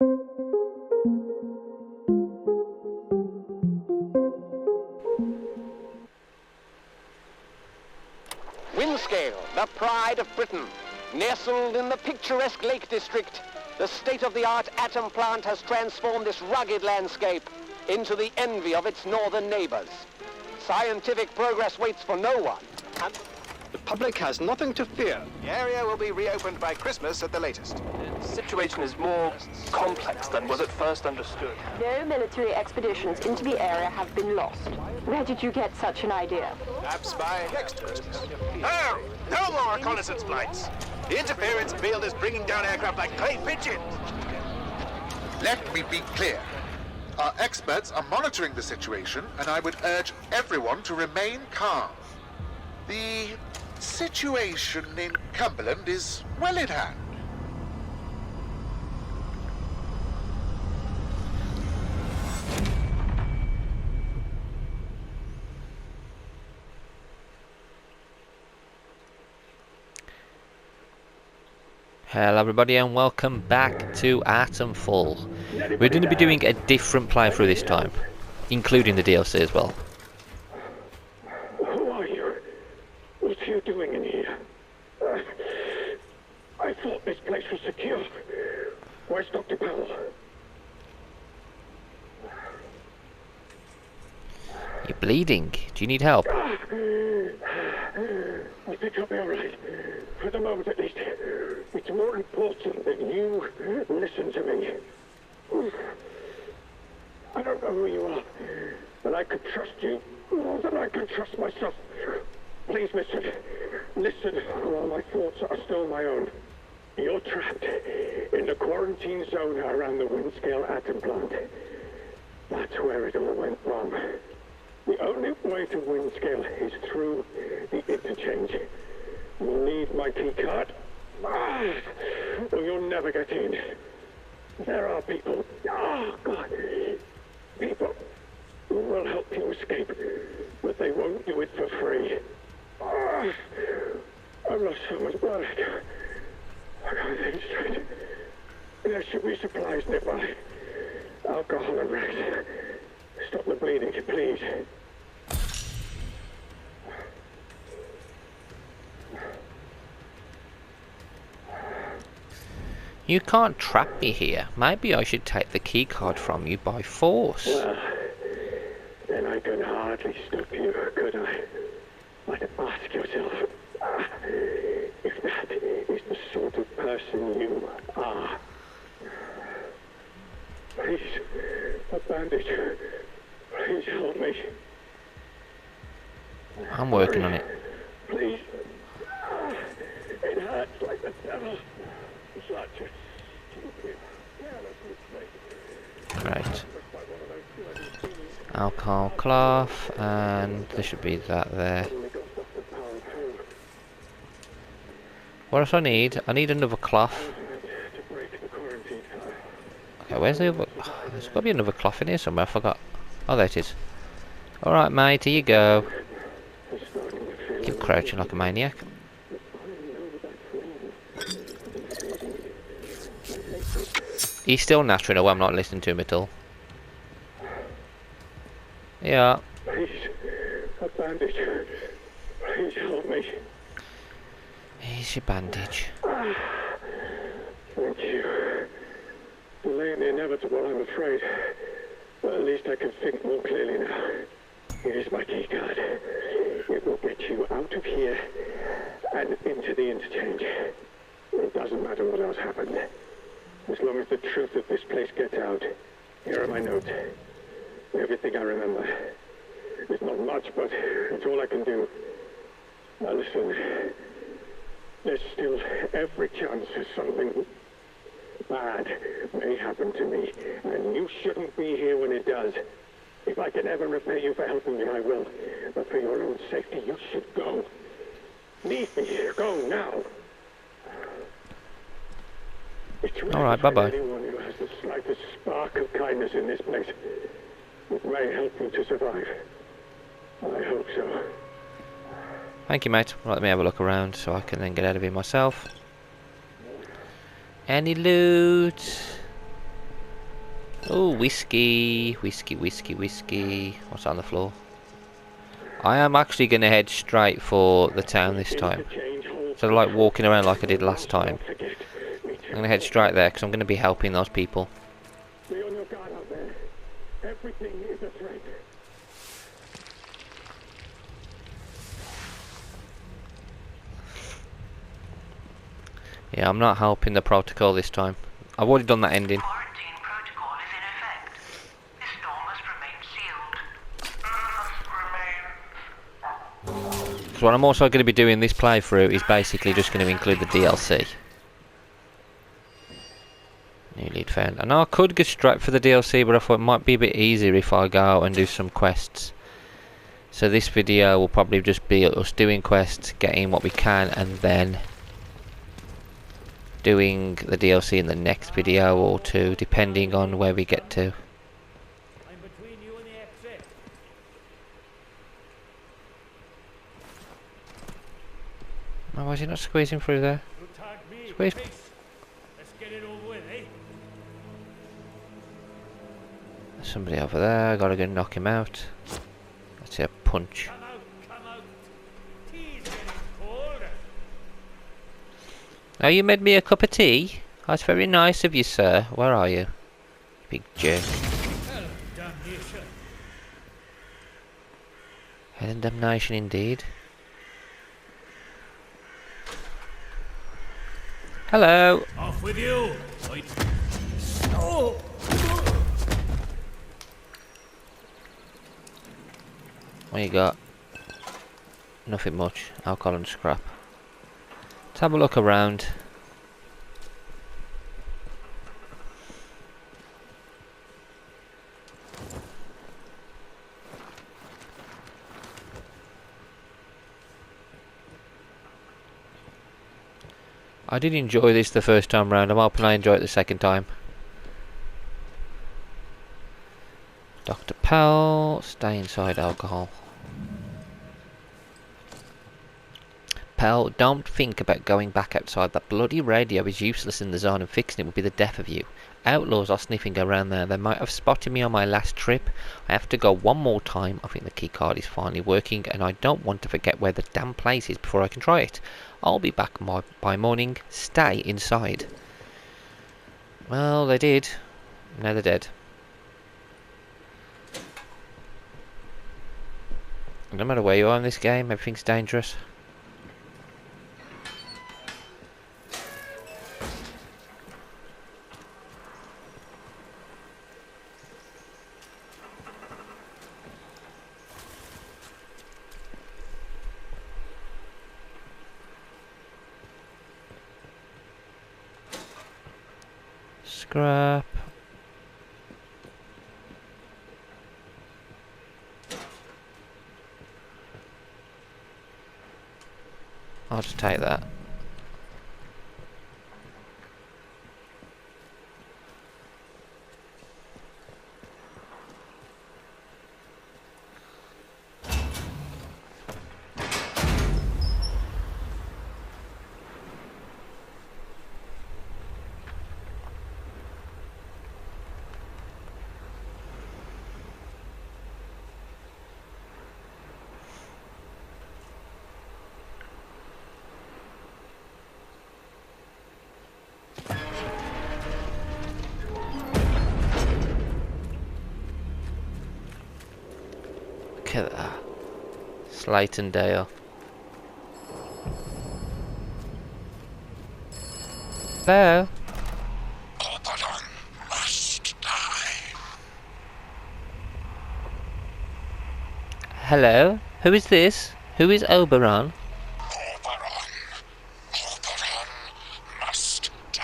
Windscale, the pride of Britain. Nestled in the picturesque Lake District, the state-of-the-art atom plant has transformed this rugged landscape into the envy of its northern neighbors. Scientific progress waits for no one. And the public has nothing to fear. The area will be reopened by Christmas at the latest. The situation is more complex than was at first understood. No military expeditions into the area have been lost. Where did you get such an idea? Perhaps by next Christmas. No! No more reconnaissance flights! The interference field is bringing down aircraft like clay pigeons! Let me be clear. Our experts are monitoring the situation, and I would urge everyone to remain calm. The situation in Cumberland is well in hand. Hello everybody and welcome back to Atomfall. We're going to be doing a different playthrough this time, including the DLC as well. Who are you? What are you doing in here? I thought this place was secure. Where's Dr. Powell? You're bleeding. Do you need help? I think I'll be alright. For the moment at least. It's more important that you listen to me. I don't know who you are, but I could trust you more than I can trust myself. Please listen. Listen, while my thoughts are still my own. You're trapped in the quarantine zone around the Windscale atom plant. That's where it all went wrong. The only way to Windscale is through the interchange. You'll need my key card, or you'll never get in. There are people, people who will help you escape, but they won't do it for free. I've lost so much blood. I can't think straight. There should be supplies nearby. Alcohol and rags. Stop the bleeding, please. You can't trap me here. Maybe I should take the key card from you by force. Well, then I could hardly stop you, could I? But ask yourself, if that is the sort of person you are. Please, a bandage. Please help me. I'm working on it. Please. It hurts like the devil. Such a stupid, careless mistake. Great. Alcohol cloth, and there should be that there. What else I need? I need another cloth. Okay, where's the other? Oh, there's got to be another cloth in here somewhere. I forgot. Oh, there it is. Alright, mate, here you go. Keep crouching like a maniac. He's still nattering away. I'm not listening to him at all. Yeah. Please, a bandage. Please help me. Here's your bandage. Thank you. Delaying the inevitable, I'm afraid. But at least I can think more clearly now. Here's my key card. It will get you out of here and into the interchange. It doesn't matter what else happened. As long as the truth of this place gets out. Here are my notes. Everything I remember. It's not much, but it's all I can do. Now listen. There's still every chance that something bad may happen to me. And you shouldn't be here when it does. If I can ever repay you for helping me, I will. But for your own safety, you should go. Leave me here. Go now. Alright, bye-bye. Anyone who has the slightest spark of kindness in this place, it may help you to survive. I hope so. Thank you, mate. Let me have a look around so I can then get out of here myself. Any loot? Oh, whiskey, whiskey, whiskey, whiskey. What's on the floor? I am actually going to head straight for the town this time. So like walking around like I did last time. I'm going to head straight there because I'm going to be helping those people. Be on your guard out there. Everything is a threat. Yeah, I'm not helping the protocol this time. I've already done that ending. Quarantine protocol is in effect. This door must remain sealed. So what I'm also going to be doing this playthrough is basically just going to include the DLC. New lead found. I know I could go straight for the DLC, but I thought it might be a bit easier if I go out and do some quests. So this video will probably just be us doing quests, getting what we can, and then doing the DLC in the next video or two, depending on where we get to. I'm between you and the exit. Oh, why is he not squeezing through there? You tagged me. Squeeze. Let's get it over with, eh? There's somebody over there, gotta go knock him out. Let's see a punch. Come out, come out. Tea's getting cold. Oh, you made me a cup of tea? That's very nice of you, sir. Where are you? Big jerk. Hell, damnation. Hell and damnation indeed. Hello. Off with you. Right. Oh. What you got? Nothing much. Alcohol and scrap. Let's have a look around. I did enjoy this the first time round. I'm hoping I enjoy it the second time. Dr. Pell, stay inside alcohol. Pell, don't think about going back outside. That bloody radio is useless in the zone and fixing it would be the death of you. Outlaws are sniffing around there. They might have spotted me on my last trip. I have to go one more time. I think the key card is finally working and I don't want to forget where the damn place is before I can try it. I'll be back by morning. Stay inside. Well, they did. Now they're dead. No matter where you are in this game, everything's dangerous. Scrap. I'll just take that. Look at that. Slayton Dale. Hello? Oberon must die. Hello? Who is this? Who is Oberon? Oberon must die.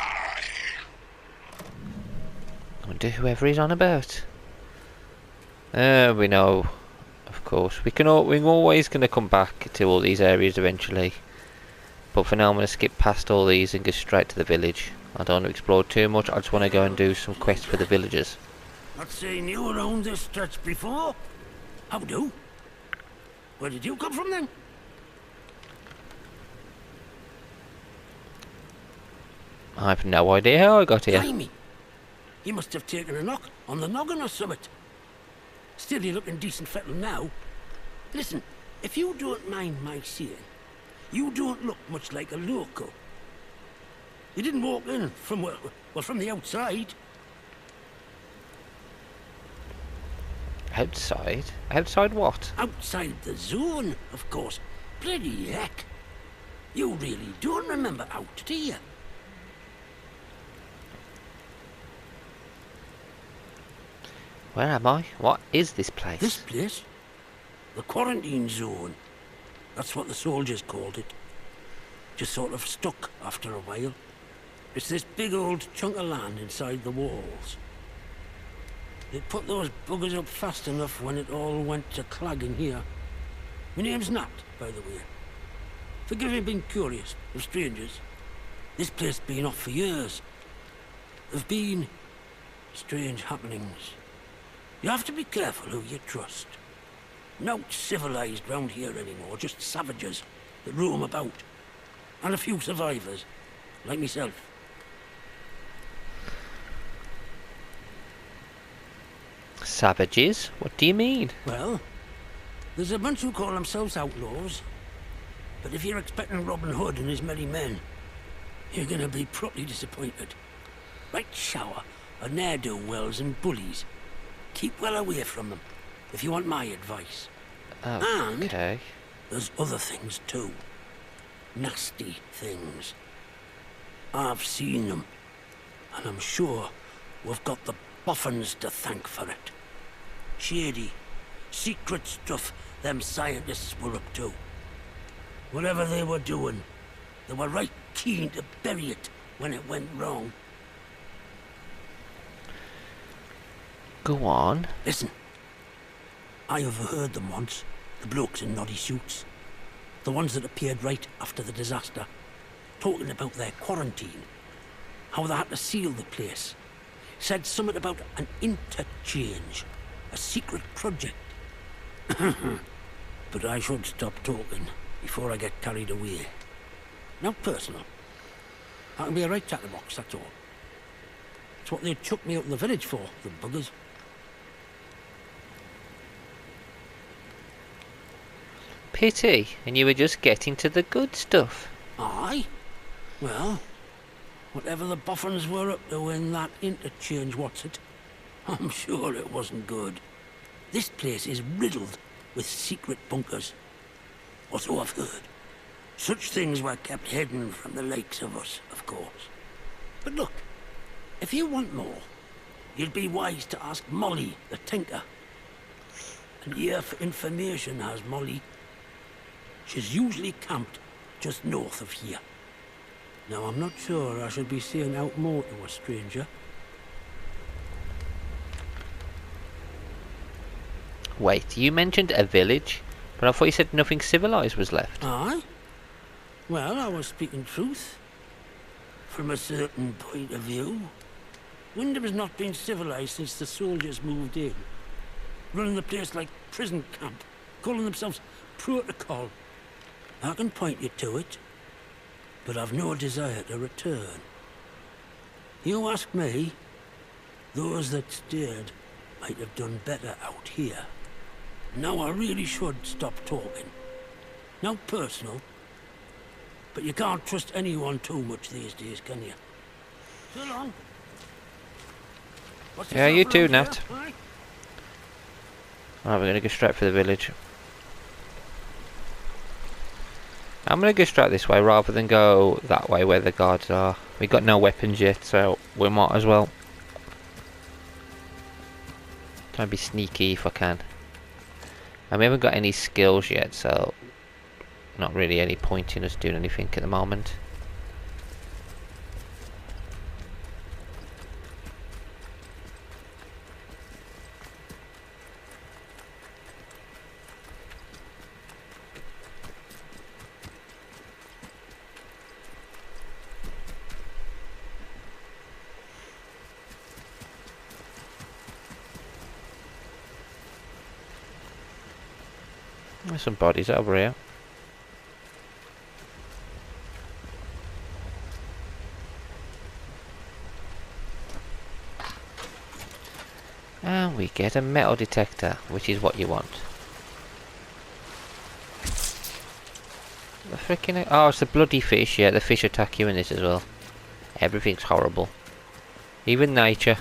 I wonder whoever he's on about. We know, of course. We're always going to come back to all these areas eventually. But for now I'm going to skip past all these and go straight to the village. I don't want to explore too much, I just want to go and do some quests for the villagers. Not seen you around this stretch before. How do? Where did you come from then? I have no idea how I got here. Blimey. He must have taken a knock on the noggin or something. Still, you're looking decent fettle now. Listen, if you don't mind my saying, you don't look much like a local. You didn't walk in from, well, from the outside. Outside? Outside what? Outside the zone, of course. Bloody heck. You really don't remember out, do you? Where am I? What is this place? This place? The quarantine zone. That's what the soldiers called it. Just sort of stuck after a while. It's this big old chunk of land inside the walls. They put those buggers up fast enough when it all went to clagging here. My name's Nat, by the way. Forgive me being curious of strangers. This place has been off for years. There've been strange happenings. You have to be careful who you trust. Not civilized round here anymore, just savages that roam about. And a few survivors, like myself. Savages? What do you mean? Well, there's a bunch who call themselves outlaws. But if you're expecting Robin Hood and his merry men, you're gonna be properly disappointed. Right shower of ne'er-do-wells and bullies. Keep well away from them, if you want my advice. Oh, and okay. there's other things too. Nasty things. I've seen them, and I'm sure we've got the boffins to thank for it. Shady, secret stuff them scientists were up to. Whatever they were doing, they were right keen to bury it when it went wrong. Go on. Listen, I overheard them once, the blokes in noddy suits. The ones that appeared right after the disaster, talking about their quarantine. How they had to seal the place. Said something about an interchange, a secret project. But I should stop talking before I get carried away. Not personal. I can be a right chatterbox, that's all. It's what they chucked me out in the village for, the buggers. Pity, and you were just getting to the good stuff. Aye? Well, whatever the boffins were up to in that interchange, what's it? I'm sure it wasn't good. This place is riddled with secret bunkers. Or so I've heard. Such things were kept hidden from the likes of us, of course. But look, if you want more, you'd be wise to ask Molly, the tinker. And here for information has Molly. She's usually camped just north of here. Now, I'm not sure I should be saying out more to a stranger. Wait, you mentioned a village, but I thought you said nothing civilized was left. Aye? Well, I was speaking truth. From a certain point of view. Wyndham has not been civilized since the soldiers moved in. Running the place like prison camp, calling themselves protocol. I can point you to it, but I've no desire to return. You ask me, those that stayed might have done better out here. Now I really should stop talking. Not personal, but you can't trust anyone too much these days, can you? So long. Yeah, you too, Nat. Alright, we're gonna go straight for the village. I'm gonna go straight this way rather than go that way where the guards are. We got no weapons yet, so we might as well try and be sneaky if I can. And we haven't got any skills yet, so not really any point in us doing anything at the moment. There's some bodies over here. And we get a metal detector, which is what you want. The freaking... Oh, it's the bloody fish. Yeah, the fish attack you in this as well. Everything's horrible. Even nature.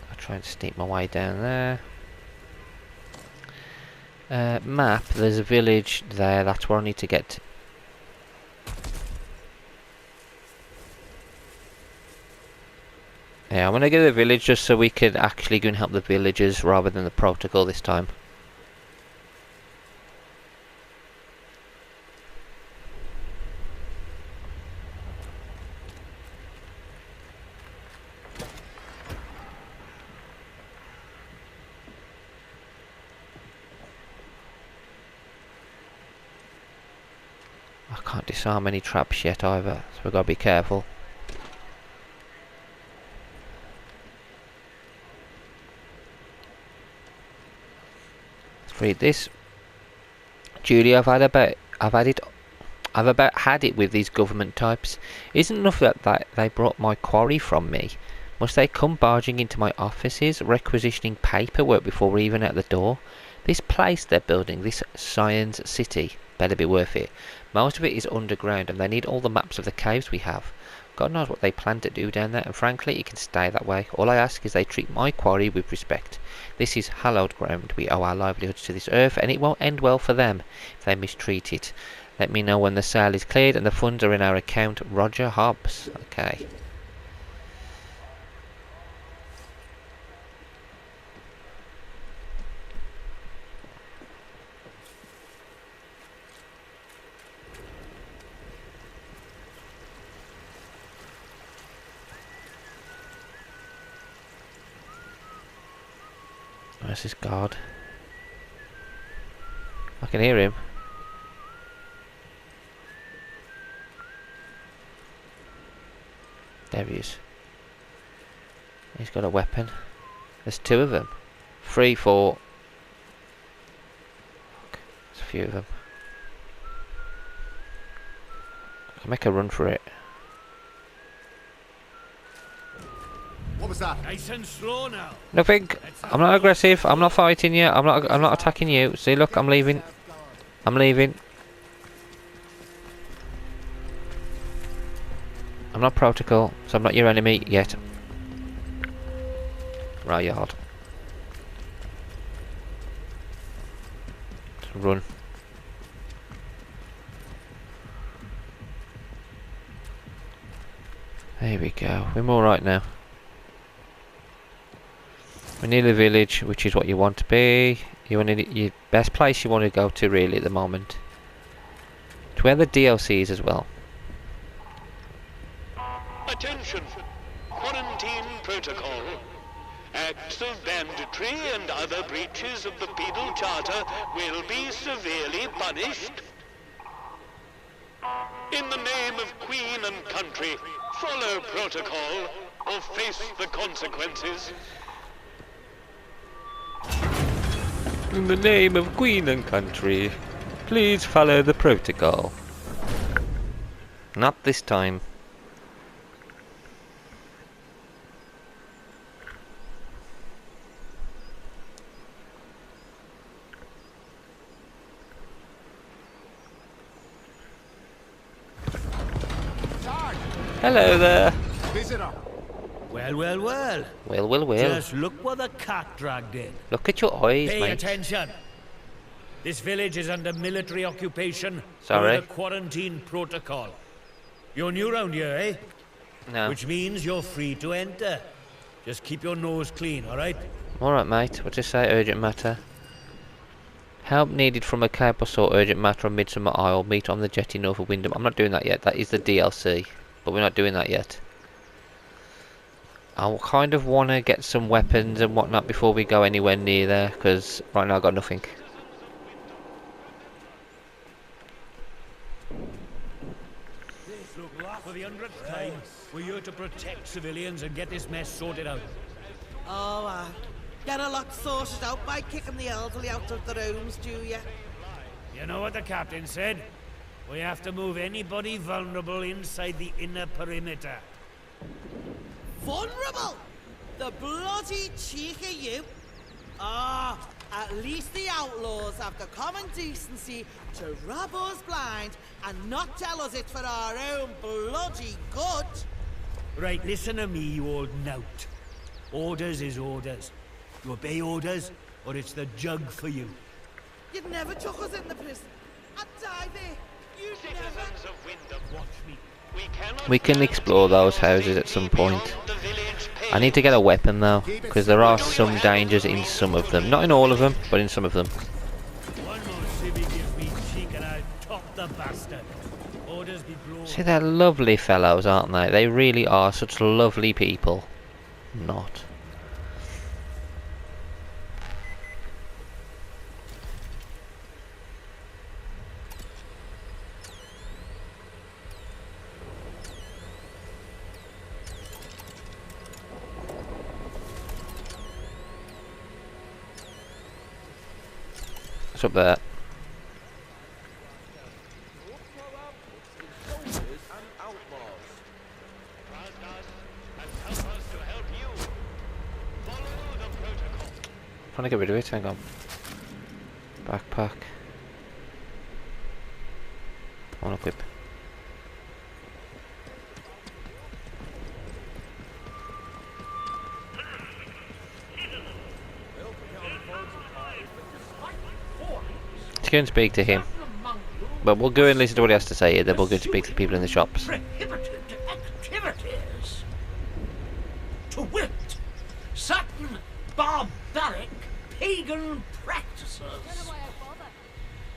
I'll try and sneak my way down there. Map, there's a village there, that's where I need to get to. Yeah, I'm gonna go to the village just so we can actually go and help the villagers rather than the protocol this time. I can't disarm any traps yet either, so we've got to be careful. Let's read this. Julie, I've about had it with these government types. Isn't enough that they brought my quarry from me. Must they come barging into my offices, requisitioning paperwork before we're even at the door? This place they're building, this Science City, better be worth it. Most of it is underground and they need all the maps of the caves we have. God knows what they plan to do down there, and frankly it can stay that way. All I ask is they treat my quarry with respect. This is hallowed ground. We owe our livelihoods to this earth, and it won't end well for them if they mistreat it. Let me know when the sale is cleared and the funds are in our account. Roger Hobbs. Okay. Where's this guard? I can hear him. There he is. He's got a weapon. There's two of them. 3, 4. There's a few of them. I can make a run for it. What was that? Nice and slow now. Nothing. I'm not aggressive. I'm not fighting you. I'm not attacking you. See, look, I'm leaving. I'm leaving. I'm not protocol, so I'm not your enemy yet. Right yard. Run. There we go. We're all right now. We're near the village, which is what you want to be. You want to, your best place you want to go to really at the moment. To where the DLC is as well. Attention! Quarantine protocol. Acts of banditry and other breaches of the penal charter will be severely punished. In the name of Queen and country, follow protocol or face the consequences. In the name of Queen and country, please follow the protocol. Not this time. Hello there. Visitor. Well, well, well. Well, well, well. Just look what the cat dragged in. Look at your eyes, Pay mate. attention. This village is under military occupation. Sorry. With a quarantine protocol. You're new round here, eh? No. Which means you're free to enter. Just keep your nose clean, alright? Alright, mate. What to say? Urgent matter. Help needed from a cab or saw urgent matter on Midsummer Isle. Meet on the jetty north of Wyndham. I'm not doing that yet. That is the DLC. But we're not doing that yet. I kind of want to get some weapons and whatnot before we go anywhere near there. Because right now I've got nothing. Look, for the 100th time, we're here to protect civilians and get this mess sorted out. Oh, get a lot sorted out by kicking the elderly out of the rooms, do you? You know what the captain said? We have to move anybody vulnerable inside the inner perimeter. Vulnerable? The bloody cheek of you. Ah, at least the outlaws have the common decency to rub us blind and not tell us it's for our own bloody good. Right, listen to me, you old knout. Orders is orders. You obey orders, or it's the jug for you. You'd never took us in the prison. I'd die there. You'd Citizens of Wyndham, watch me. We can explore those houses at some point. I need to get a weapon though, because there are some dangers in some of them. Not in all of them, but in some of them. One more civvy gives me cheek and I'll top the bastard. Orders be blown. See, they're lovely fellows, aren't they? They really are such lovely people. Not. It's up there. Trying to get rid of it, hang on. Backpack. On equip. Let's go and speak to him. But we'll go and listen to what he has to say here, then we'll go and speak to the people in the shops. Prohibited activities. To wit, certain barbaric pagan practices.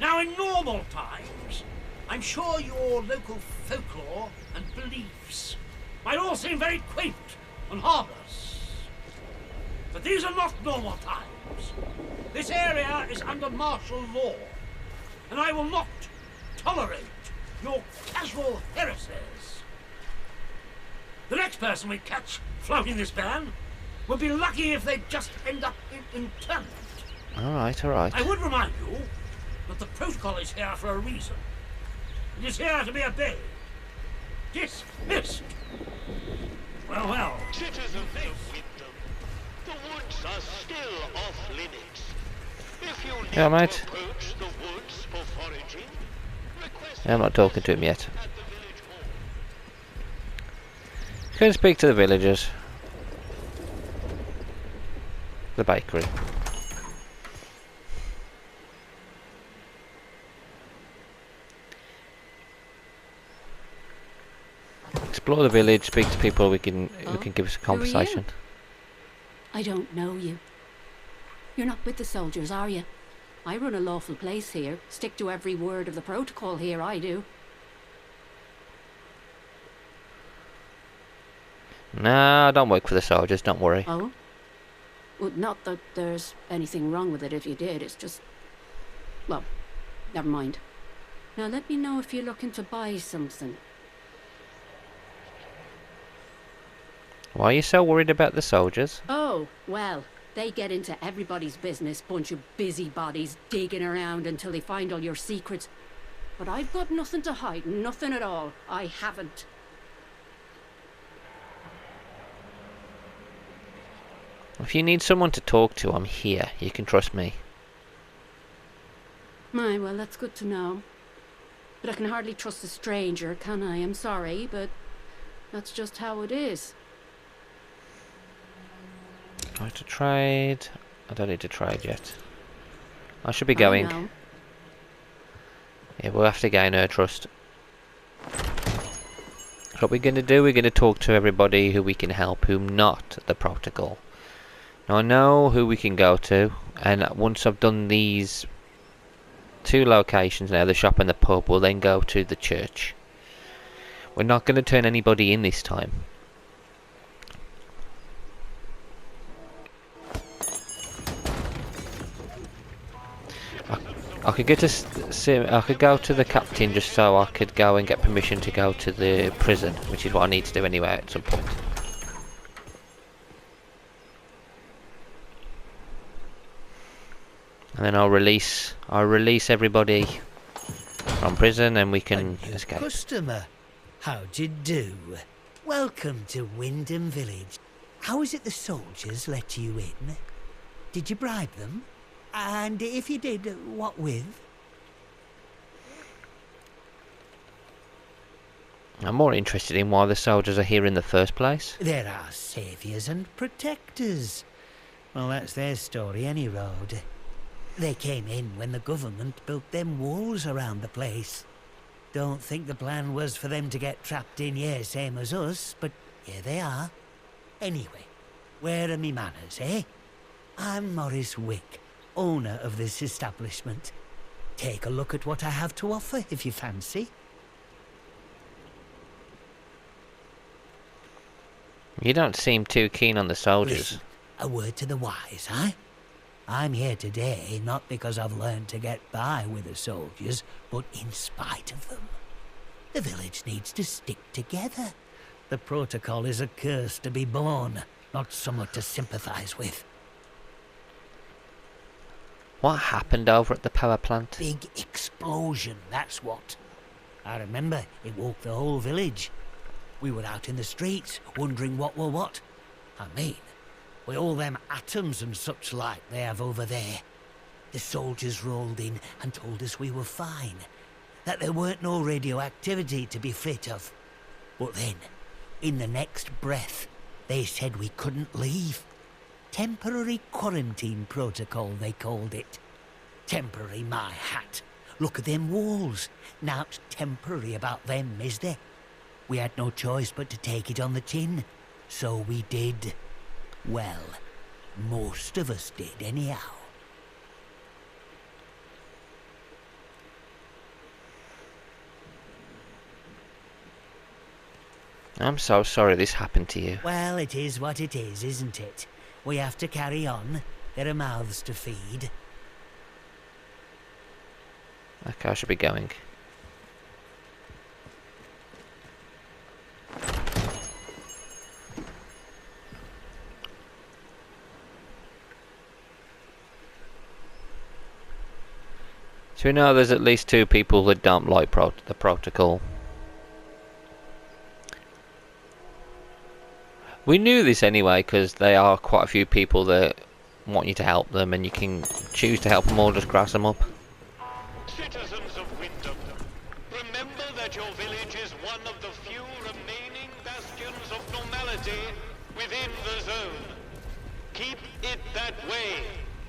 Now, in normal times, I'm sure your local folklore and beliefs might all seem very quaint and harmless. But these are not normal times. This area is under martial law, and I will not tolerate your casual heresies. The next person we catch flouting this ban will be lucky if they just end up in internment. Alright, alright. I would remind you that the protocol is here for a reason. It is here to be obeyed. Dismissed. Well, well. Citizens of Wyndham, the woods are still off limits. If you need Yeah, to mate. approach the woods for foraging, request Yeah, I'm not talking to him yet. at the village hall. Go and speak to the villagers. The bakery. Explore the village, speak to people, we can give us a conversation. I don't know you. You're not with the soldiers, are you? I run a lawful place here. Stick to every word of the protocol here, I do. No, I don't work for the soldiers, don't worry. Oh? Well, not that there's anything wrong with it if you did, it's just... Well, never mind. Now let me know if you're looking to buy something. Why are you so worried about the soldiers? Oh, well, they get into everybody's business, bunch of busybodies digging around until they find all your secrets. But I've got nothing to hide, nothing at all. I haven't. If you need someone to talk to, I'm here. You can trust me. My, well, that's good to know. But I can hardly trust a stranger, can I? I'm sorry, but that's just how it is. Do I have to trade? I don't need to trade yet. I should be going. I know. Yeah, we'll have to gain her trust. What we're going to do, we're going to talk to everybody who we can help, who not the protocol. Now I know who we can go to, and once I've done these two locations now, the shop and the pub, we'll then go to the church. We're not going to turn anybody in this time. I could get I could go to the captain just so I could go and get permission to go to the prison, which is what I need to do anyway at some point. And then I'll release everybody from prison and we can escape. Customer, how'd you do? Welcome to Wyndham Village. How is it the soldiers let you in? Did you bribe them? And if you did, what with? I'm more interested in why the soldiers are here in the first place. They're our saviours and protectors. Well, that's their story, any road. They came in when the government built them walls around the place. Don't think the plan was for them to get trapped in here, same as us, but here they are. Anyway, where are me manners, eh? I'm Morris Wick, owner of this establishment. Take a look at what I have to offer, if you fancy. You don't seem too keen on the soldiers. Listen, a word to the wise, huh? I'm here today not because I've learned to get by with the soldiers, but in spite of them. The village needs to stick together. The protocol is a curse to be born, not someone to sympathize with. What happened over at the power plant? Big explosion, that's what. I remember it woke the whole village. We were out in the streets, wondering what were what. I mean, with all them atoms and such like they have over there. The soldiers rolled in and told us we were fine, that there weren't no radioactivity to be frit of. But then, in the next breath, they said we couldn't leave. Temporary quarantine protocol, they called it. Temporary, my hat. Look at them walls. Now't temporary about them, is there? We had no choice but to take it on the chin. So we did. Well, most of us did anyhow. I'm so sorry this happened to you. Well, it is what it is, isn't it? We have to carry on. There are mouths to feed. Okay, I should be going. So we know there's at least 2 people that don't like the protocol. We knew this anyway because there are quite a few people that want you to help them and you can choose to help them or just grass them up. Citizens of Wyndham, remember that your village is one of the few remaining bastions of normality within the zone. Keep it that way.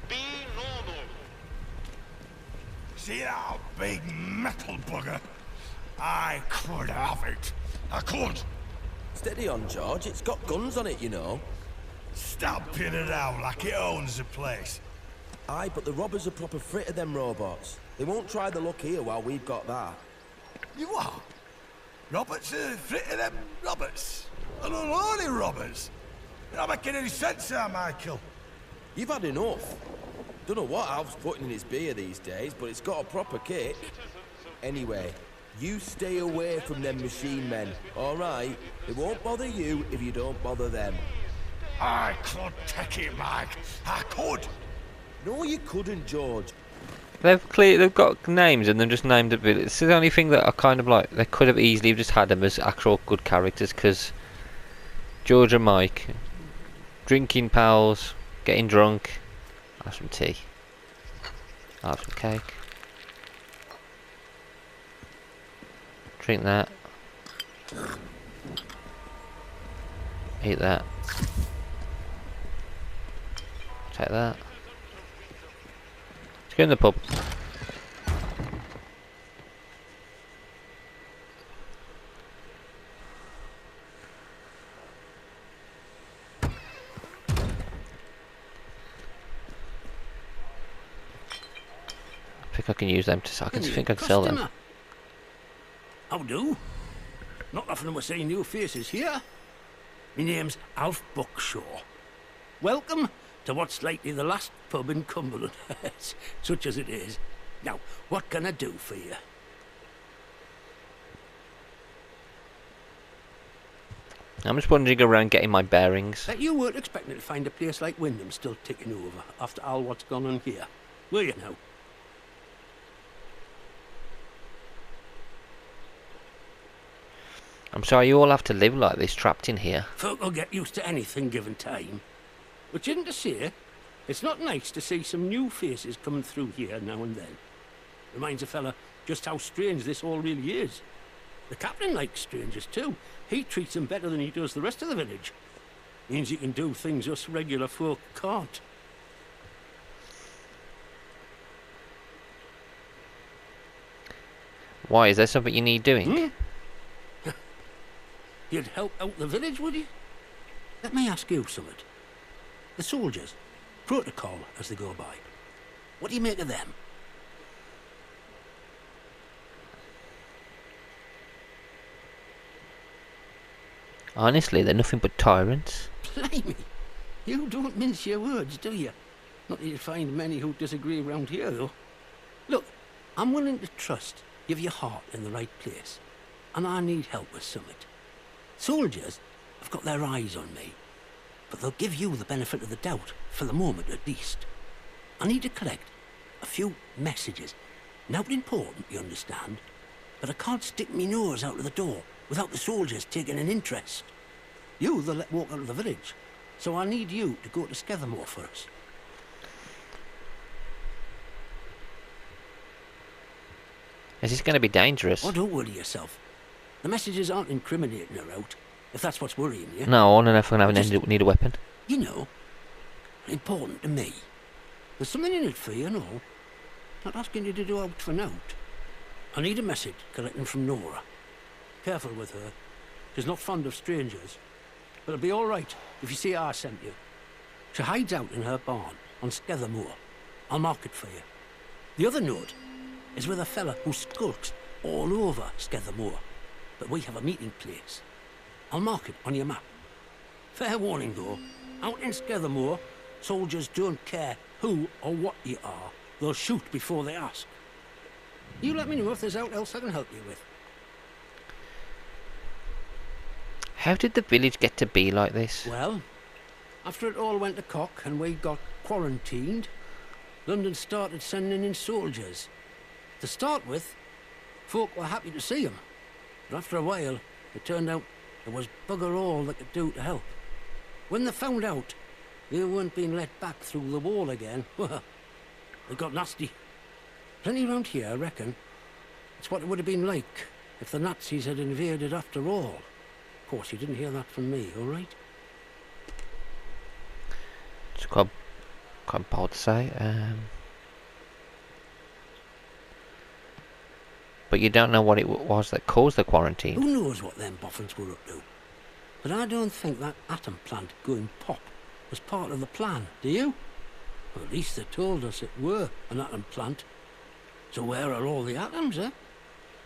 Be normal. See that big metal bugger? I could have it. I could. Steady on, George. It's got guns on it, you know. Stamping it out like it owns the place. Aye, but the robbers are proper frit of them robots. They won't try the luck here while we've got that. You what? Roberts are frit of them Roberts? And unholy robbers? You're not making any sense there, Michael. You've had enough. Don't know what Alf's putting in his beer these days, but it's got a proper kick. Anyway, you stay away from them machine men, alright? It won't bother you if you don't bother them. I could take it, Mike. I could. No, you couldn't, George. They've got names and they've just named it. It's the only thing that I kind of like. They could have easily just had them as actual good characters because George and Mike, drinking pals, getting drunk. I'll have some tea. I'll have some cake. Drink that. Eat that. Take that. Let's go in the pub. I think I can use them to. I think I can sell them. How do? Not often we're seeing new faces here. My name's Alf Buckshaw. Welcome to what's likely the last pub in Cumberland, such as it is. Now, what can I do for you? I'm just wandering around getting my bearings. Bet you weren't expecting to find a place like Wyndham still ticking over after all what's gone on here, were you now? I'm sorry you all have to live like this, trapped in here. Folk will get used to anything given time. But isn't to say, it's not nice to see some new faces coming through here now and then. Reminds a fella just how strange this all really is. The captain likes strangers too. He treats them better than he does the rest of the village. Means he can do things us regular folk can't. Why, is there something you need doing? You'd help out the village, would you? Let me ask you something. The soldiers, protocol as they go by. What do you make of them? Honestly, they're nothing but tyrants. Blimey, you don't mince your words, do you? Not that you'd find many who disagree around here, though. Look, I'm willing to trust you've your heart in the right place, and I need help with something. Soldiers have got their eyes on me, but they'll give you the benefit of the doubt, for the moment at least. I need to collect a few messages. Not important, you understand, but I can't stick me nose out of the door without the soldiers taking an interest. You they'll let walk out of the village, so I need you to go to Skethermore for us. Is this going to be dangerous? Oh, don't worry yourself. The messages aren't incriminating her out, if that's what's worrying you. No, I want to know if I'm going to need a weapon. You know, important to me. There's something in it for you and all. Not asking you to do out for nout. I need a message collecting from Nora. Careful with her. She's not fond of strangers. But it'll be all right if you see I sent you. She hides out in her barn on Skethermore. I'll mark it for you. The other note is with a fella who skulks all over Skethermore. But we have a meeting place. I'll mark it on your map. Fair warning though, out in Skethermore, soldiers don't care who or what you are. They'll shoot before they ask. You let me know if there's aught else I can help you with. How did the village get to be like this? Well, after it all went to cock and we got quarantined, London started sending in soldiers. To start with, folk were happy to see them. But after a while, it turned out there was bugger all they could do to help. When they found out they weren't being let back through the wall again, well, it got nasty. Plenty around here, I reckon. It's what it would have been like if the Nazis had invaded after all. Of course, you didn't hear that from me, all right? It's quite bold to say. But you don't know what it was that caused the quarantine. Who knows what them boffins were up to? But I don't think that atom plant going pop was part of the plan, do you? Or at least they told us it were an atom plant. So where are all the atoms, eh?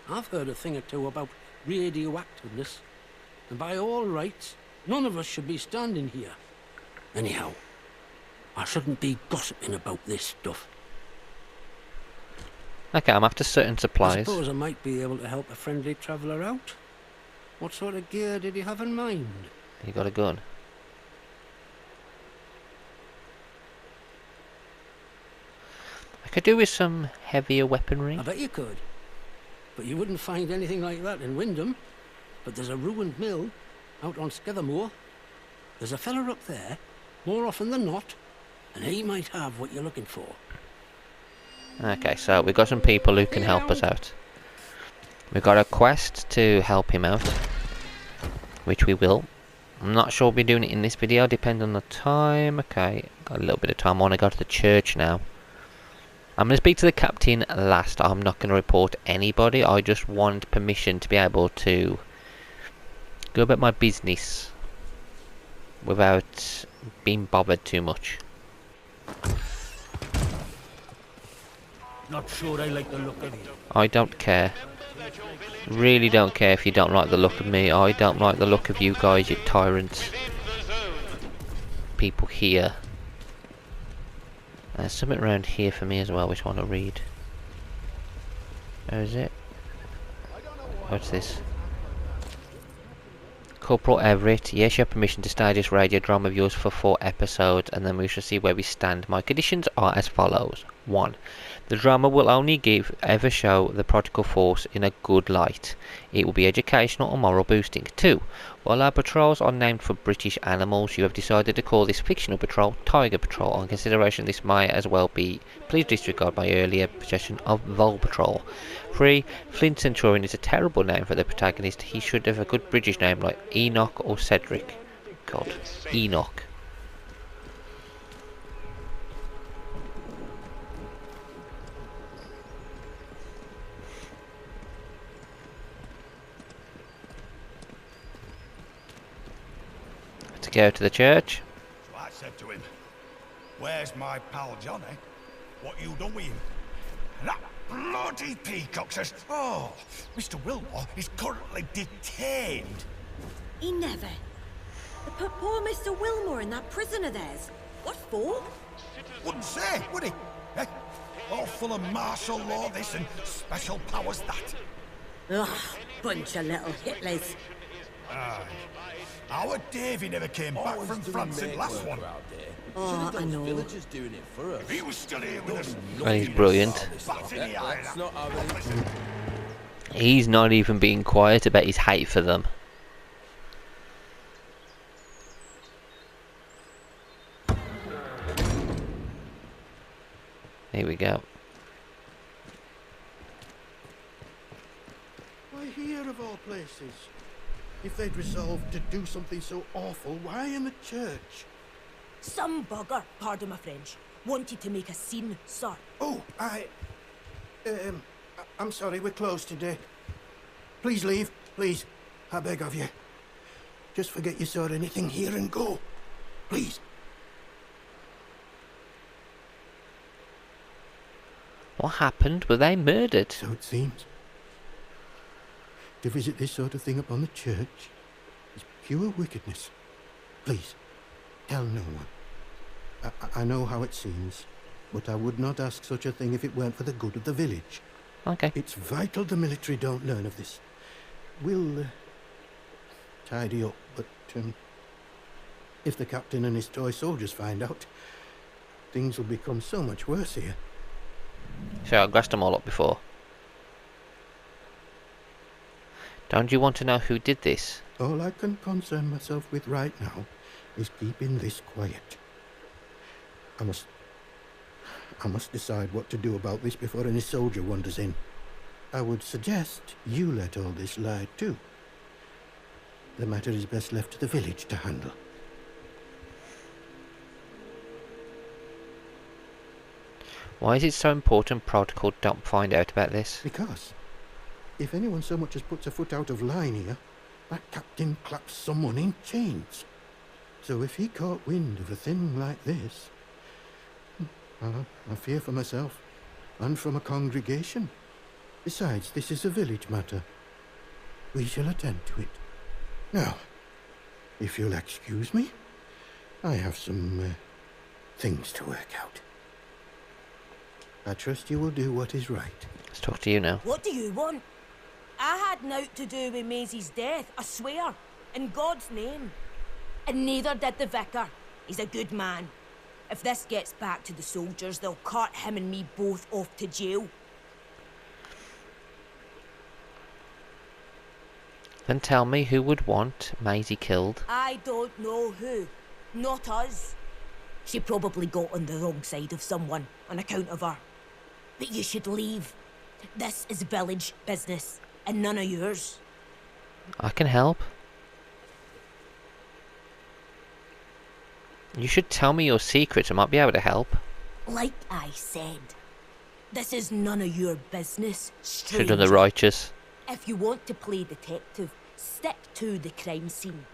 I've heard a thing or two about radioactiveness. And by all rights, none of us should be standing here. Anyhow, I shouldn't be gossiping about this stuff. Okay, I'm after certain supplies. I suppose I might be able to help a friendly traveller out. What sort of gear did you have in mind? You got a gun? I could do with some heavier weaponry. I bet you could. But you wouldn't find anything like that in Wyndham. But there's a ruined mill out on Skethermore. There's a fella up there, more often than not, and he might have what you're looking for. Okay, so we've got some people who can help us out. We've got a quest to help him out, which we will. I'm not sure we'll be doing it in this video, depends on the time. Okay, got a little bit of time. I want to go to the church now. I'm going to speak to the captain last. I'm not going to report anybody. I just want permission to be able to go about my business without being bothered too much. Not sure I like the look of you. I don't care. Really don't care if you don't like the look of me. I don't like the look of you guys, you tyrants. People here. There's something around here for me as well which I want to read. Where is it? What's this? Corporal Everett, yes, you have permission to stage this radio drama of yours for 4 episodes, and then we shall see where we stand. My conditions are as follows. 1. The drama will only ever show the prodigal force in a good light. It will be educational and moral boosting. 2. While our patrols are named for British animals, you have decided to call this fictional patrol Tiger Patrol. On consideration, this may as well be. Please disregard my earlier suggestion of Vol Patrol. 3. Flint Centurion is a terrible name for the protagonist. He should have a good British name like Enoch or Cedric. God, Enoch. To go to the church. So I said to him, "Where's my pal Johnny? What you done with him?" And that bloody peacock says, "Oh, Mr. Wilmore is currently detained." He never. They put poor Mr. Wilmore in that prison of theirs. What for? Wouldn't say, would he? Eh? All full of martial law this and special powers that. Ugh, bunch of little Hitlers. Aye. Our Davy never came back from France in last one. Oh, I know. Villagers doing it for us. If he was still here with us, And he's brilliant. That's not how it is. He's not even being quiet about his hate for them. Here we go. Why here of all places? If they'd resolved to do something so awful, why in the church? Some bugger, pardon my French, wanted to make a scene, sir. Oh, I'm sorry, we're closed today. Please leave, please. I beg of you. Just forget you saw anything here and go. Please. What happened? Were they murdered? So it seems. To visit this sort of thing upon the church is pure wickedness. Please, tell no one. I know how it seems, but I would not ask such a thing if it weren't for the good of the village. Okay. It's vital the military don't learn of this. We'll tidy up, but if the captain and his toy soldiers find out, things will become so much worse here. So I grassed them all up before. Don't you want to know who did this? All I can concern myself with right now is keeping this quiet. I must decide what to do about this before any soldier wanders in. I would suggest you let all this lie too. The matter is best left to the village to handle. Why is it so important Prodigal don't find out about this? Because if anyone so much as puts a foot out of line here, that captain claps someone in chains. So if he caught wind of a thing like this, I fear for myself and from a congregation. Besides, this is a village matter. We shall attend to it. Now, if you'll excuse me, I have some things to work out. I trust you will do what is right. Let's talk to you now. What do you want? I had naught to do with Maisie's death, I swear, in God's name. And neither did the vicar. He's a good man. If this gets back to the soldiers, they'll cart him and me both off to jail. Then tell me who would want Maisie killed. I don't know who. Not us. She probably got on the wrong side of someone on account of her. But you should leave. This is village business, and none of yours. I can help. You should tell me your secrets. I might be able to help. Like I said, this is none of your business, Should have done stranger. the righteous. If you want to play detective, stick to the crime scene.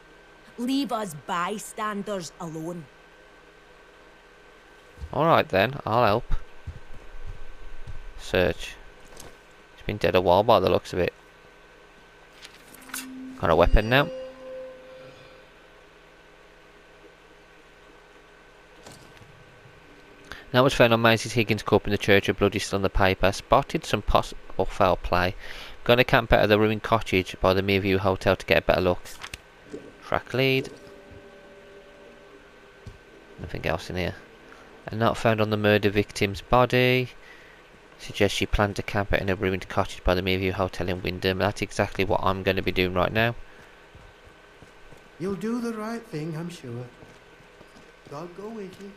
Leave us bystanders alone. Alright then, I'll help. Search. It's been dead a while by the looks of it. Got a weapon now. Now was found on Maisie's Higgins Cup in the church of bloody still on the paper. Spotted some possible foul play. Gonna camp out of the ruined cottage by the Merview Hotel to get a better look. Track lead. Nothing else in here. A note found on the murder victim's body suggests she planned to camp out in a ruined cottage by the Meaview Hotel in Wyndham. That's exactly what I'm going to be doing right now. You'll do the right thing, I'm sure. God go with you.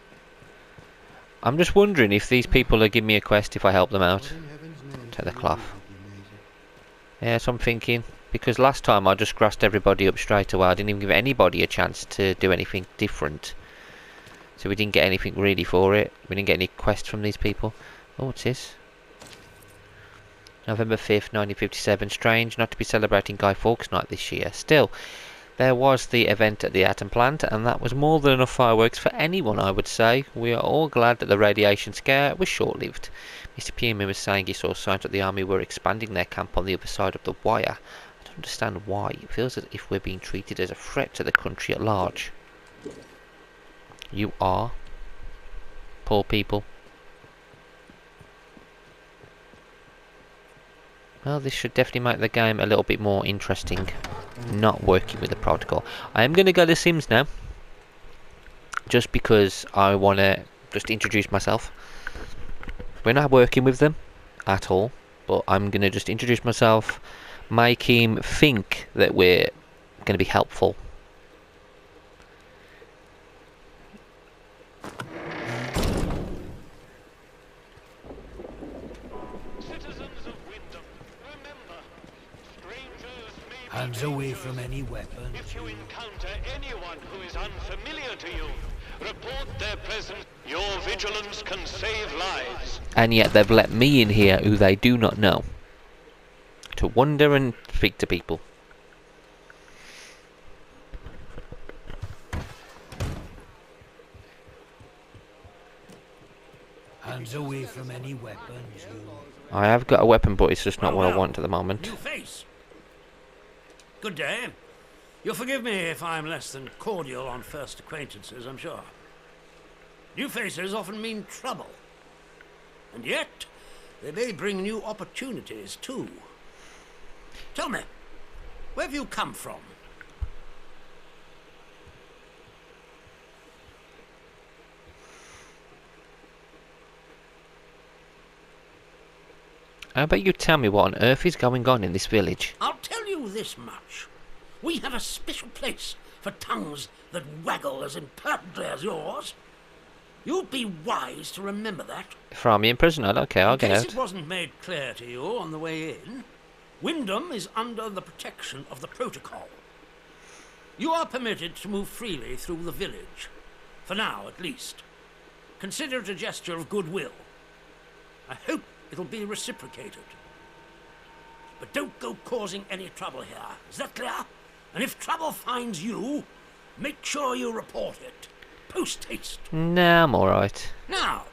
I'm just wondering if these people are giving me a quest if I help them out. Take the cloth. Yeah, so I'm thinking, because last time I just grassed everybody up straight away. I didn't even give anybody a chance to do anything different. So we didn't get anything really for it. We didn't get any quests from these people. Oh, what's this? November 5th, 1957. Strange not to be celebrating Guy Fawkes Night this year. Still, there was the event at the atom plant, and that was more than enough fireworks for anyone, I would say. We are all glad that the radiation scare was short-lived. Mr. Pearman was saying he saw signs that the army were expanding their camp on the other side of the wire. I don't understand why. It feels as if we're being treated as a threat to the country at large. You are. Poor people. Well, this should definitely make the game a little bit more interesting. Not working with the protocol. I am going to go to Sims now. Just because I want to just introduce myself. We're not working with them at all. But I'm going to just introduce myself. Make him think that we're going to be helpful. Hands away from any weapons. If you encounter anyone who is unfamiliar to you, report their presence. Your vigilance can save lives. And yet they've let me in here who they do not know. To wander and speak to people. Hands away from any weapons. I have got a weapon, but it's just not what I want at the moment. New face. Good day. You'll forgive me if I'm less than cordial on first acquaintances, I'm sure. New faces often mean trouble. And yet, they may bring new opportunities, too. Tell me, where have you come from? How about you tell me what on earth is going on in this village? I'll tell you this much. We have a special place for tongues that waggle as impertinently as yours. You'd be wise to remember that. Throw me in prison? Okay, I'll get out. In case it wasn't made clear to you on the way in, Wyndham is under the protection of the protocol. You are permitted to move freely through the village. For now, at least. Consider it a gesture of goodwill. I hope it'll be reciprocated. But don't go causing any trouble here. Is that clear? And if trouble finds you, make sure you report it. Post haste. Nah, I'm alright. Now,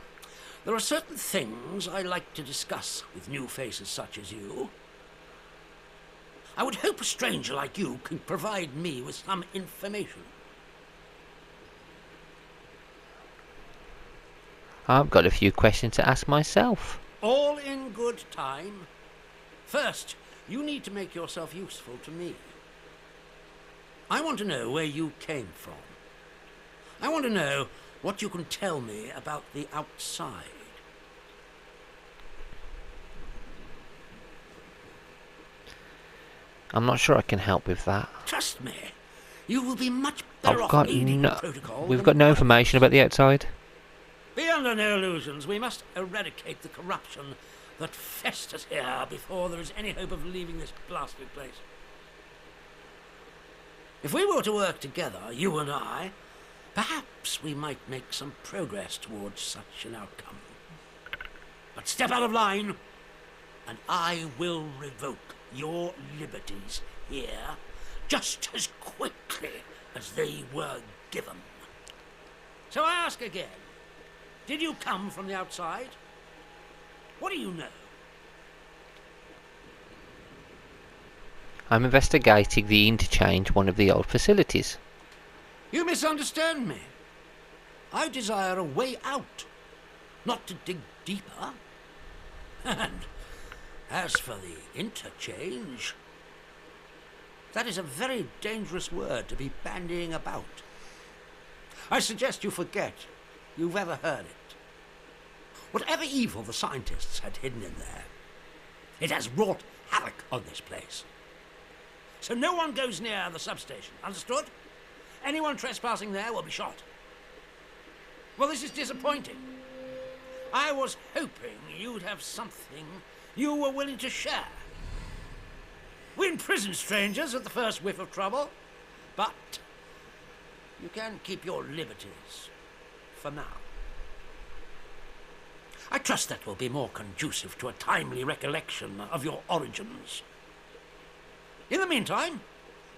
there are certain things I like to discuss with new faces such as you. I would hope a stranger like you can provide me with some information. I've got a few questions to ask myself. All in good time. First, you need to make yourself useful to me. I want to know where you came from. I want to know what you can tell me about the outside. I'm not sure I can help with that. Trust me, you will be much better I've off got aiding no... the protocol. We've got no information about the outside. Be under no illusions. We must eradicate the corruption that festers here before there is any hope of leaving this blasted place. If we were to work together, you and I, perhaps we might make some progress towards such an outcome. But step out of line, and I will revoke your liberties here just as quickly as they were given. So I ask again, did you come from the outside? What do you know? I'm investigating the interchange, one of the old facilities. You misunderstand me. I desire a way out, not to dig deeper. And as for the interchange, that is a very dangerous word to be bandying about. I suggest you forget you've ever heard it. Whatever evil the scientists had hidden in there, it has wrought havoc on this place. So no one goes near the substation, understood? Anyone trespassing there will be shot. Well, this is disappointing. I was hoping you'd have something you were willing to share. We imprison strangers at the first whiff of trouble, but you can keep your liberties for now. I trust that will be more conducive to a timely recollection of your origins. In the meantime,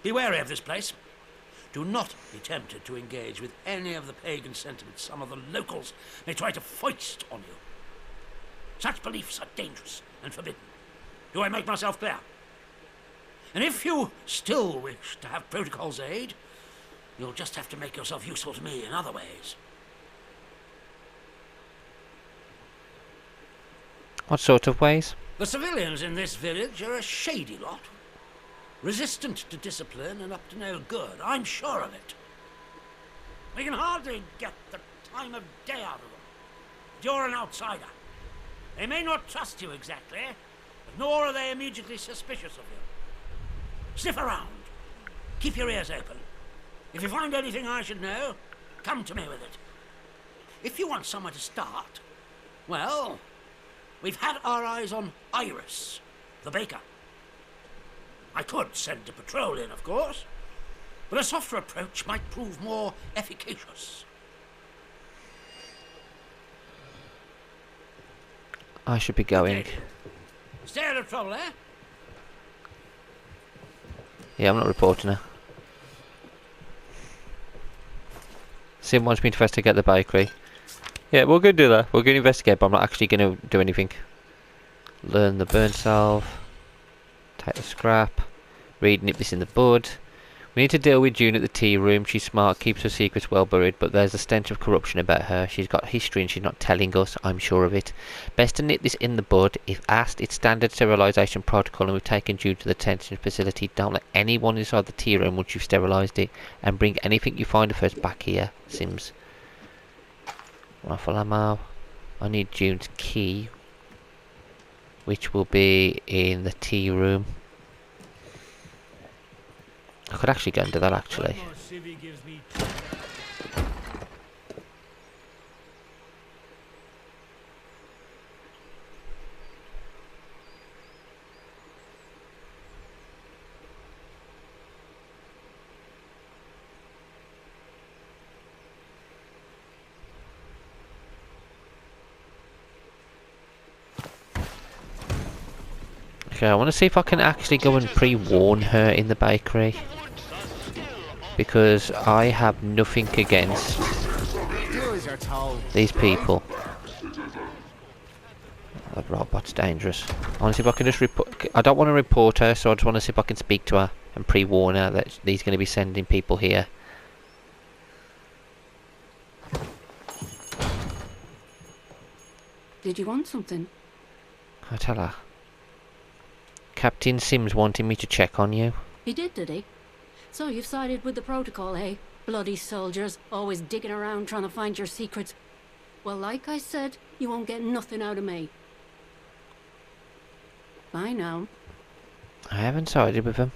be wary of this place. Do not be tempted to engage with any of the pagan sentiments some of the locals may try to foist on you. Such beliefs are dangerous and forbidden. Do I make myself clear? And if you still wish to have protocol's aid, you'll just have to make yourself useful to me in other ways. What sort of ways? The civilians in this village are a shady lot. Resistant to discipline and up to no good, I'm sure of it. We can hardly get the time of day out of them. But you're an outsider. They may not trust you exactly, but nor are they immediately suspicious of you. Sniff around. Keep your ears open. If you find anything I should know, come to me with it. If you want somewhere to start, well, we've had our eyes on Iris, the baker. I could send a patrol in, of course, but a softer approach might prove more efficacious. I should be going. Okay. Stay out of trouble, eh? Yeah, I'm not reporting her. Sim wants me to investigate the bakery. Yeah, we're going to do that. We're going to investigate, but I'm not actually going to do anything. Learn the burn salve. Take the scrap. Read nip this in the bud. We need to deal with June at the tea room. She's smart, keeps her secrets well buried, but there's a stench of corruption about her. She's got history and she's not telling us, I'm sure of it. Best to nip this in the bud. If asked, it's standard sterilisation protocol and we've taken June to the detention facility. Don't let anyone inside the tea room once you've sterilised it. And bring anything you find of hers back here, Sims. Rifle ammo. I need June's key, which will be in the tea room. I could actually go and do that actually. Okay, I want to see if I can actually go and pre-warn her in the bakery. Because I have nothing against these people. That robot's dangerous. I want to see if I can just report. I don't want to report her, so I just want to see if I can speak to her and pre-warn her that he's going to be sending people here. Did you want something? I tell her. Captain Sims wanted me to check on you. He did he? So you've sided with the protocol, eh? Bloody soldiers, always digging around trying to find your secrets. Well, like I said, you won't get nothing out of me. Bye now. I haven't sided with him.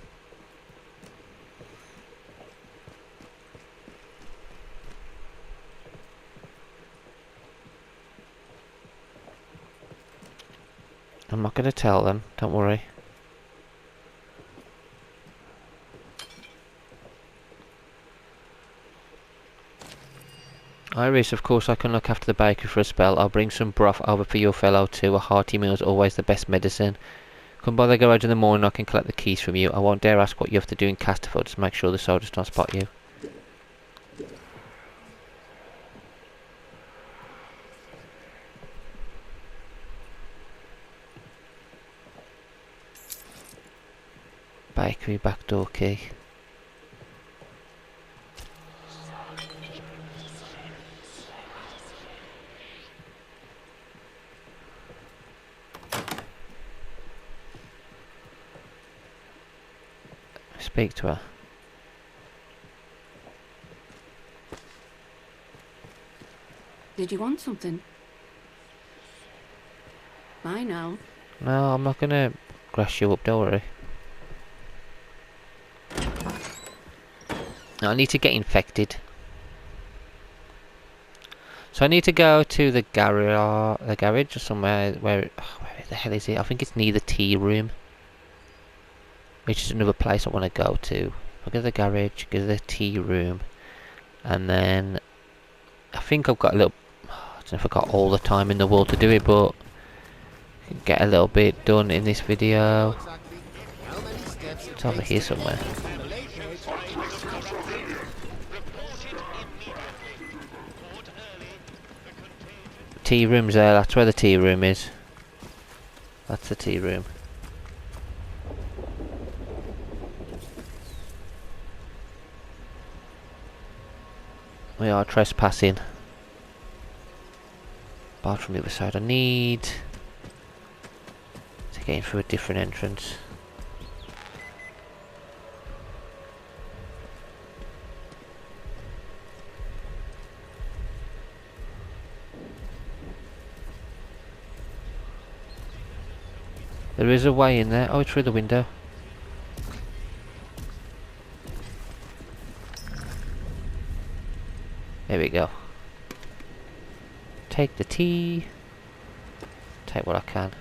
I'm not going to tell them, don't worry. Iris, of course I can look after the bakery for a spell. I'll bring some broth over for your fellow too. A hearty meal is always the best medicine. Come by the garage in the morning, I can collect the keys from you. I won't dare ask what you have to do in Casterford, just make sure the soldiers don't spot you. Bakery backdoor key. Speak to her. Did you want something? by now. No, I'm not gonna grass you up, don't worry. I need to get infected. So I need to go to the garage or somewhere where the hell is it? I think it's near the tea room. Which is another place I want to go to. I'll go to the garage, go to the tea room, and then I think I've got a little, I don't know if I've got all the time in the world to do it, but I can get a little bit done in this video. It's over here somewhere. Tea room's there, that's where the tea room is. That's the tea room. We are trespassing. Apart from the other side, I need to get in through a different entrance. There is a way in there. Oh, it's through the window. There we go. Take the tea. Take what I can.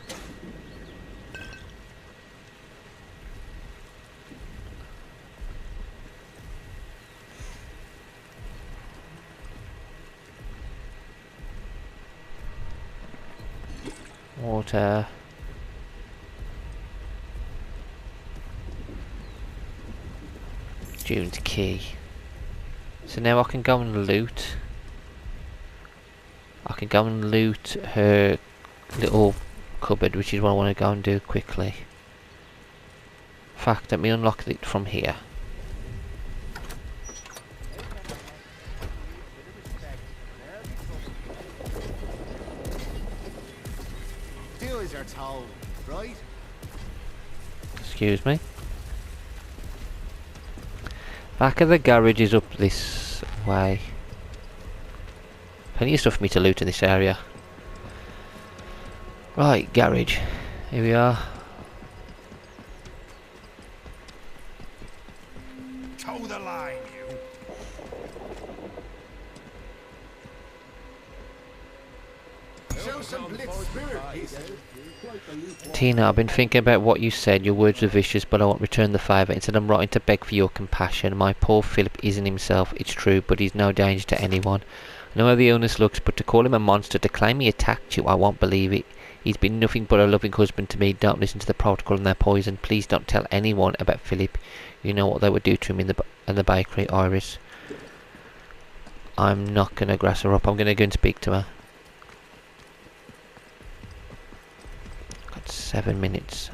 Water. June's key. So now I can go and loot. I can go and loot her little cupboard, which is what I want to go and do quickly. In fact, let me unlock it from here. Do as you're told, right? Excuse me. Back of the garage is up this way. Plenty of stuff for me to loot in this area. Right, garage. Here we are. Toe the line, you. Show some blitz spirit, pieces. Tina, I've been thinking about what you said. Your words were vicious, but I won't return the favour. Instead, I'm writing to beg for your compassion. My poor Philip isn't himself, it's true, but he's no danger to anyone. I know how the illness looks, but to call him a monster, to claim he attacked you, I won't believe it. He's been nothing but a loving husband to me. Don't listen to the protocol and their poison. Please don't tell anyone about Philip. You know what they would do to him in the bakery, Iris. I'm not going to grass her up. I'm going to go and speak to her. Got 7 minutes.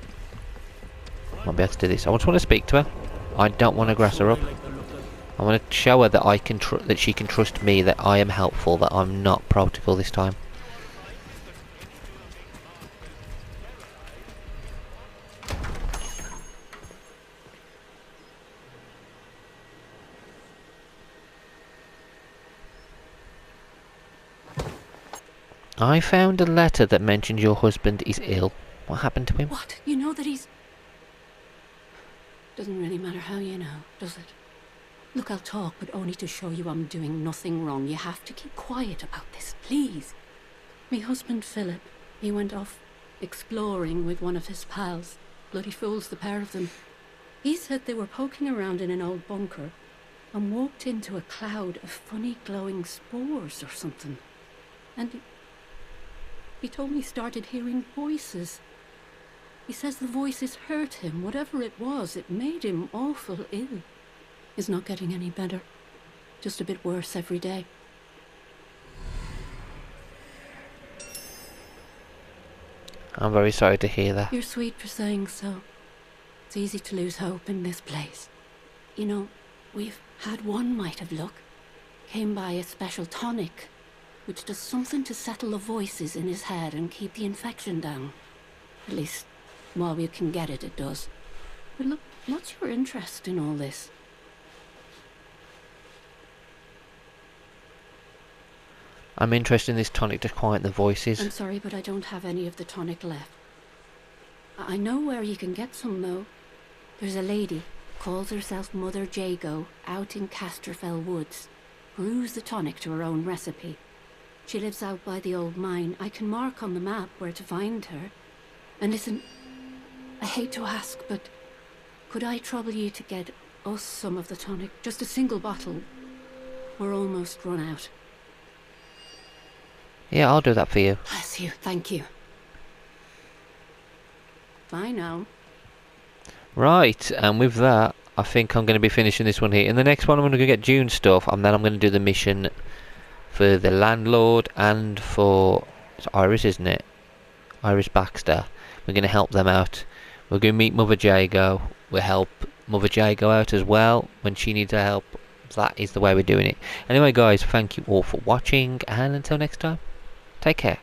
I'll be able to do this. I just want to speak to her. I don't want to grass her up. I want to show her that that she can trust me, that I am helpful, that I'm not protocol this time. I found a letter that mentioned your husband is ill. What happened to him? What? You know that he's... Doesn't really matter how you know, does it? Look, I'll talk, but only to show you I'm doing nothing wrong. You have to keep quiet about this, please. Me husband, Philip, he went off exploring with one of his pals. Bloody fools, the pair of them. He said they were poking around in an old bunker and walked into a cloud of funny glowing spores or something. And he told me he started hearing voices. He says the voices hurt him. Whatever it was, it made him awful ill. He's not getting any better. Just a bit worse every day. I'm very sorry to hear that. You're sweet for saying so. It's easy to lose hope in this place. You know, we've had one mite of luck. Came by a special tonic, which does something to settle the voices in his head and keep the infection down. At least, while we can get it, it does. But look, what's your interest in all this? I'm interested in this tonic to quiet the voices. I'm sorry, but I don't have any of the tonic left. I know where you can get some, though. There's a lady, calls herself Mother Jago, out in Casterfell Woods. Brews the tonic to her own recipe. She lives out by the old mine. I can mark on the map where to find her. And listen, I hate to ask, but could I trouble you to get us some of the tonic? Just a single bottle. We're almost run out. Yeah, I'll do that for you. Bless you, thank you. Bye now. Right, and with that, I think I'm going to be finishing this one here. In the next one, I'm going to go get June stuff, and then I'm going to do the mission for the landlord and for... It's Iris, isn't it? Iris Baxter. We're going to help them out. We're going to meet Mother Jago. We'll help Mother Jago out as well when she needs our help. That is the way we're doing it. Anyway, guys, thank you all for watching, and until next time, take care.